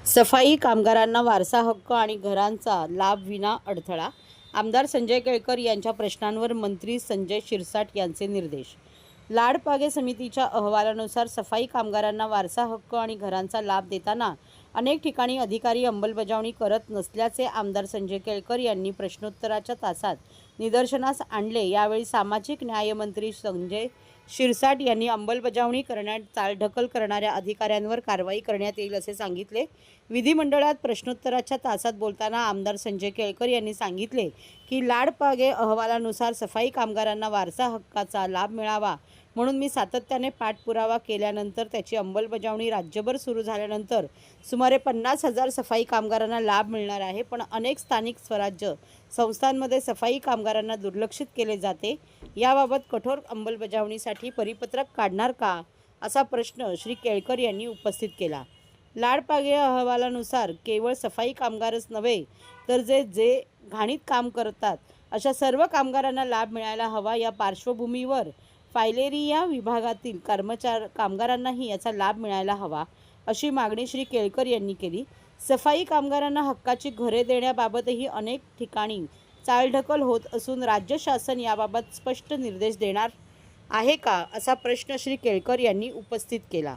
सफाई कामगारांना वारसा हक्क आणि घरांचा लाभ विना अडथळा. आमदार संजय केळकर यांच्या प्रश्नांवर मंत्री संजय शिरसाट यांचे निर्देश. लाडपागे समितीच्या अहवालानुसार सफाई कामगारांना वारसा हक्क आणि घरांचा लाभ देताना अनेक ठिकाणी अधिकारी अंमलबजावणी करत नसल्याचे आमदार संजय केळकर यांनी प्रश्नोत्तराच्या तासात निदर्शनास आणले. यावेळी सामाजिक न्यायमंत्री संजय शिरसाट यांनी अंमलबजावणी करण्यात चालढकल करणाऱ्या अधिकाऱ्यांवर कारवाई करण्यात येईल असे सांगितले. विधिमंडळात प्रश्नोत्तराच्या तासात बोलताना आमदार संजय केळकर यांनी सांगितले की लाडपागे अहवालानुसार सफाई कामगारांना वारसा हक्काचा लाभ मिळावा म्हणून मी सातत्याने पाठपुरावा केल्यानंतर त्याची अंमलबजावणी राज्यभर सुरू झाल्यानंतर सुमारे 50,000 सफाई कामगारांना लाभ मिळणार आहे. पण अनेक स्थानिक स्वराज्य संस्थांमध्ये सफाई कामगारांना दुर्लक्षित केले जाते. याबाबत कठोर अंमलबजावणीसाठी परिपत्रक काढणार का, असा प्रश्न श्री केळकर यांनी उपस्थित केला. लाडपागे अहवालानुसार केवळ सफाई कामगारच नव्हे तर जे घाणीत काम करतात अशा सर्व कामगारांना लाभ मिळायला हवा. या पार्श्वभूमीवर फायलेरिया विभागातील कामगारांनाही याचा लाभ मिळायला हवा अशी मागणी श्री केळकर यांनी केली. सफाई कामगारांना हक्काची घरे देण्याबाबतही अनेक ठिकाणी चालढकल होत असून राज्य शासन याबाबत स्पष्ट निर्देश देणार आहे का, असा प्रश्न श्री केळकर यांनी उपस्थित केला.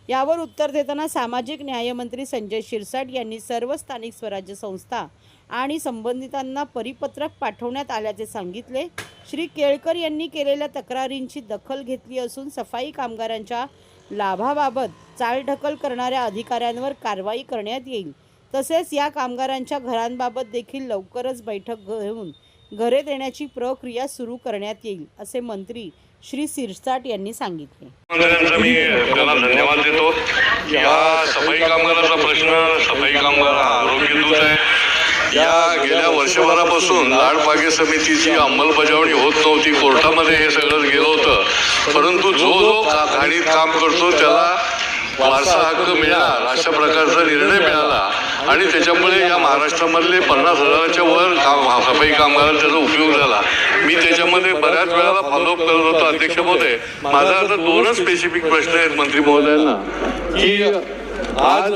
यावर उत्तर देताना सामाजिक न्यायमंत्री संजय शिरसाट यांनी सर्व स्थानिक स्वराज्य संस्था आणि संबंधितांना परिपत्रक पाठवण्यात आल्याचे सांगितले. श्री केळकर यांनी केलेल्या तक्रारींची दखल घेतली असून सफाई कामगारांच्या लाभाबाबत चालढकल करणाऱ्या अधिकाऱ्यांवर कारवाई करण्यात येईल. तसेच या कामगारांच्या घरांबाबत देखील लवकरच बैठक घेऊन घरे देण्याची प्रक्रिया सुरू करण्यात येईल असे मंत्री श्री शिरसाट यांनी सांगितले. मी त्याला धन्यवाद देतो. या सफाई कामगाराचा प्रश्न, सफाई कामगार हा आरोग्य दूत आहे. या गेल्या वर्षभरापासून लाडपागे समितीची अंमलबजावणी होत नव्हती. कोर्टामध्ये हे सगळं गेलं होतं. परंतु जो घाणीत काम करतो त्याला वारसा हक्क मिळणार अशा प्रकारचा निर्णय मिळाला आणि त्याच्यामुळे या महाराष्ट्रामधले 50,000च्या वर सफाई कामगारांना त्याचा उपयोग झाला. मी त्याच्यामध्ये बऱ्याच वेळेला फॉलोअप करत होतो. अध्यक्ष महोदय, माझा आता 2च स्पेसिफिक प्रश्न आहेत मंत्री महोदयांना की आज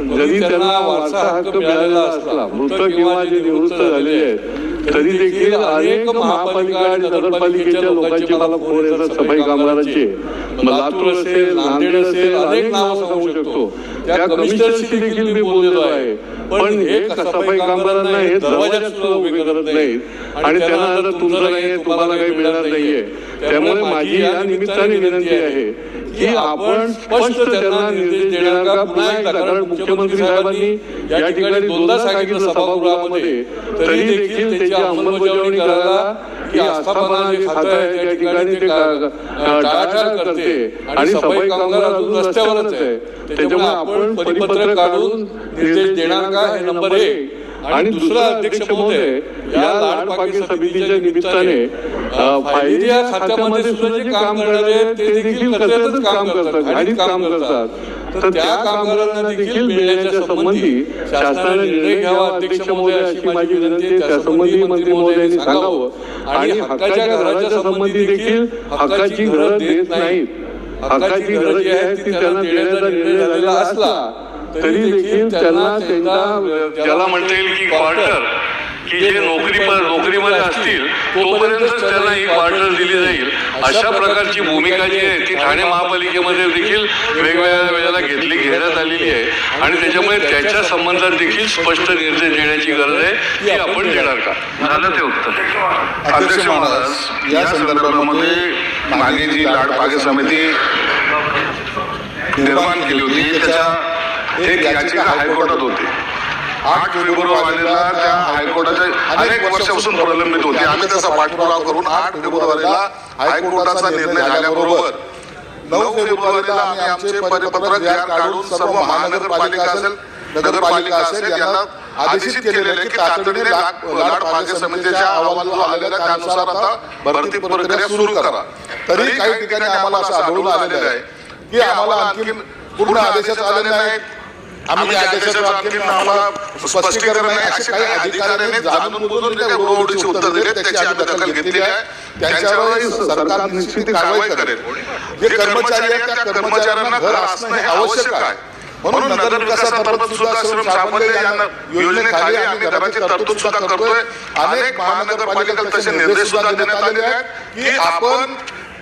जरी त्यांना वारसा हक्क मिळालेला असला, मृत किंवा जे निवृत्त झालेले आहेत, तरी देखील अनेक महापालिका आणि नगरपालिकेच्या लोकांचे मला फोन येतात सफाई कामगारांचे. लातूर असेल, नांदेड असेल, अनेक नावं सांगू शकतो. त्या कमिशनरशी देखील मी बोललेलो आहे. पण हे सफाई कामगारांना हे दरवाजा सुद्धा उभे करत नाहीत आणि त्यांना आता तुमचं नाहीये, तुम्हाला काही मिळणार नाहीये. त्यामुळे माझी या निमित्ताने विनंती आहे की आपण स्पष्ट त्यांना निर्देश देणार का पुन्हा एकदा, कारण मुख्यमंत्री साहेबांनी या ठिकाणी 2दा सांगितलं सभागृहामध्ये, तरी देखील त्याची अंमलबजावणी करायला की आस्थापना जे खातं आहे त्या ठिकाणी ते टाळाटाळ करते आणि सफाई कामगार अजून रस्त्यावरच आहे. त्याच्यामुळे आपण परिपत्रक काढून निर्देश देणार का, हे नंबर 1. आणि दुसरा, अध्यक्ष महोदय, या लाडपागे समितीच्या निमित्ताने फायलेरिया खात्यामध्ये सुद्धा जे काम करणारे ते देखील कचऱ्यातच काम करतात, घाणीत काम करतात. तर त्या कामगारांना देखील मिळण्याच्या संबंधी शासनाने निर्णय घ्यावा अध्यक्ष महोदय, अशी माझी विनंती आहे. त्यासंबंधी मंत्री महोदयांनी सांगावं. आणि हक्काच्या घराच्या संबंधी देखील हक्काची घरं देत नाहीत. हक्काची घरं जी आहेत ती त्यांना देण्याचा निर्णय झालेला असला तरी देखील त्यांना ज्याला म्हणता येईल की क्वार्टर, की जे नोकरीमध्ये असतील तोपर्यंतच त्यांना ही क्वार्टर दिली जाईल, अशा प्रकारची भूमिका जी आहे ती ठाणे महापालिकेमध्ये देखील वेगवेगळ्या वेळेला घेण्यात आलेली आहे. आणि त्याच्यामुळे त्याच्या संबंधात देखील स्पष्ट निर्देश देण्याची गरज आहे. ती आपण देणार का? झालं ते उत्तर. अध्यक्ष महाराज, या संदर्भामध्ये मागे जी लाडपागे समिती निर्माण केली होती त्याच्या एक याचिका हायकोर्टात होती. 8 फेब्रुवारीला त्या हायकोर्टाच्या अनेक वर्षापासून प्रलंबित होती. आम्ही त्याचा पाठपुरावा करून 8 फेब्रुवारीला हायकोर्टाचा निर्णय झाल्याबरोबर 9 फेब्रुवारीला आम्ही आमचे परिपत्रक काढून सर्व महानगरपालिका असेल, नगरपालिका असेल यांना आदेशित केलेले की तातडीने लाडपागे समितीच्या अहवाल जो आलेला त्यानुसार आता भरती प्रक्रिया सुरू करा. तरी काही ठिकाणी आम्हाला असं आढळून आलेलं आहे की आम्हाला आणखी पूर्ण आदेशच आलेले नाहीत. आम्ही आदेशाचं आणखी आम्हाला स्पष्टीकरण नाही, असे काही अधिकाऱ्यांनी जाणून बुजून त्या उडवडीची उत्तर दिले. त्याची आम्ही दखल घेतलेली आहे. त्यांच्यावरही सरकार निश्चित कारवाई करेल. जे कर्मचारी आहेत त्या कर्मचाऱ्यांना घर असणं हे आवश्यक आहे. म्हणून नगर विकासांतर्गत सुद्धा श्रम साफल्य या योजनेखाली आम्ही घराची तरतूद सुद्धा करतोय. अनेक महानगरपालिकेला तसे निर्देश सुद्धा देण्यात आलेले आहेत की आपण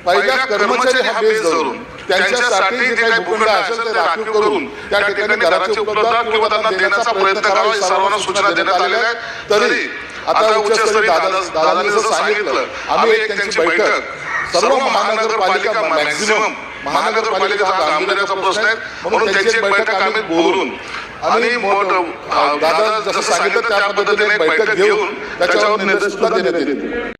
पहिल्या कर्मचारी हा बेस धरून त्यांच्यासाठी जे काही भूखंड असेल ते राखीव करून त्या ठिकाणी घराची उपलब्धता किंवा त्यांना देण्याचा प्रयत्न करावा ही सर्वांना सूचना देण्यात आलेल्या आहेत. तरी आता उच्चस्तरीय दादांनी जसं सांगितलं, आम्ही एक त्यांची बैठक सर्व महानगरपालिका मॅक्झिमम महानगरपालिकेचा गांभीर्याचा प्रश्न आहे म्हणून त्यांची एक बैठक आम्ही बोलून आणि दादा जसं सांगितलं त्या पद्धतीने एक बैठक घेऊन त्याच्यावर निर्देश सुद्धा देण्यात येतील.